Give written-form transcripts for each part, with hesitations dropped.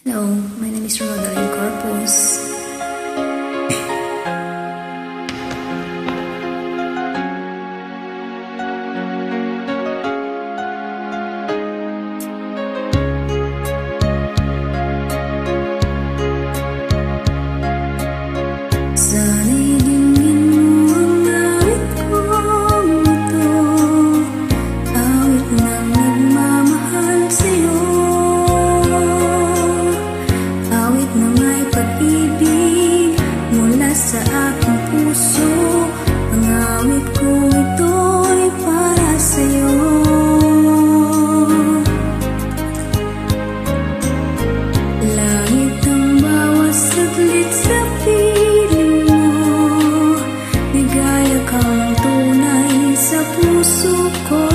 Hello, my name is Rodaline Corpus. Sana'y dingin mo ang awit kong ito, awit ng nagmamahal sa'yo, awit na may pag-ibig mula sa aking puso. Ang awit kong ito'y para sa'yo. Langit ang bawat saglit sa piling mo, ligaya kang tunay sa puso ko.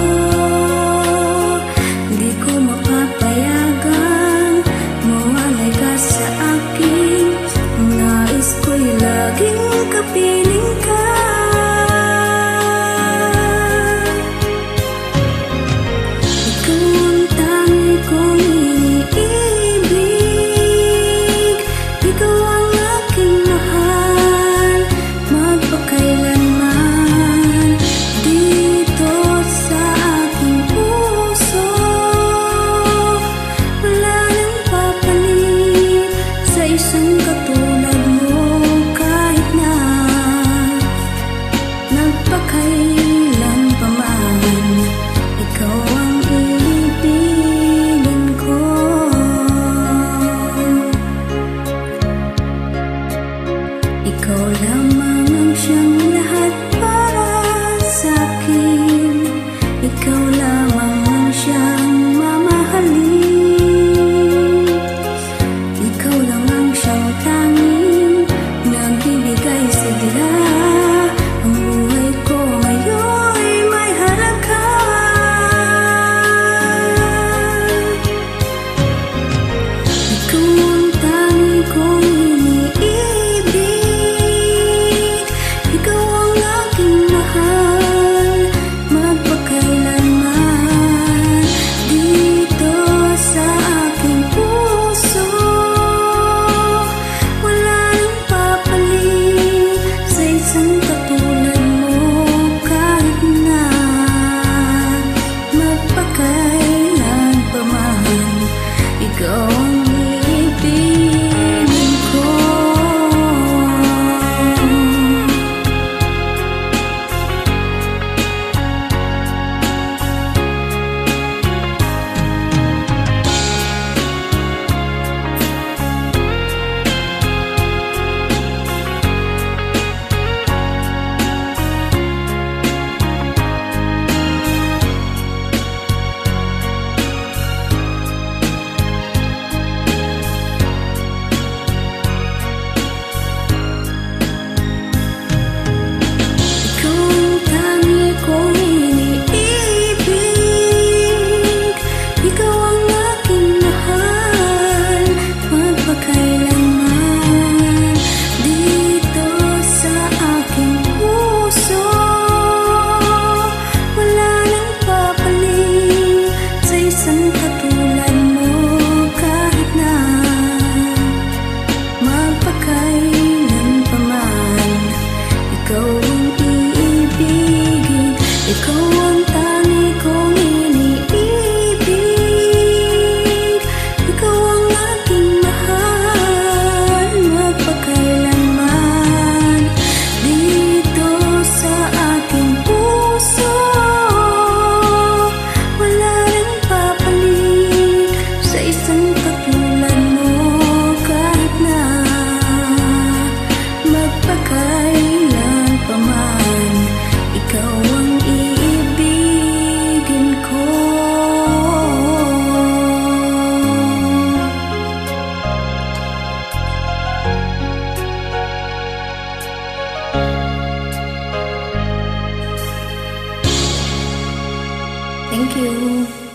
Di ko mapapayagan mawalay ka sa akin. Ang nais ko'y laging kapiling ka. Ikaw ang tangi kong iniibig, ikaw ang aking mahal, magpakailanman. Dito sa aking puso, wala nang papalit sa isang katulad mo. Kahit na nagpakailan pa man, ikaw ang iibigin ko. Ikaw lamang ang siyang lahat para sa'kin. Ikaw lamang ang siyang mamahalin. Ikaw lang ang siyang tanging nagbibigay sigla. Ang buhay ko ngayon'y may halaga. Ikaw ang tangi kong iniibig, ikaw ang aking mahal, magpakailanman. Dito sa aking puso, wala nang papalit sa isang katulad mo. Kahit na magpakailan pa man, ikaw ang iibigin ko. Ikaw ang tangi kong iniibig, ikaw ang aking mahal, magpakailanman. Dito sa aking puso, wala nang papalit sa isang katulad mo. Kahit na magpakailan pa man, ikaw ang iibigin. Ikaw ang tangi kong iniibig, ikaw ang aking mahal, magpakailanman. Dito sa aking puso, wala nang papalit sa isang katulad mo. Kahit na magpakailan pa man, ikaw ang iibigin ko. Thank you.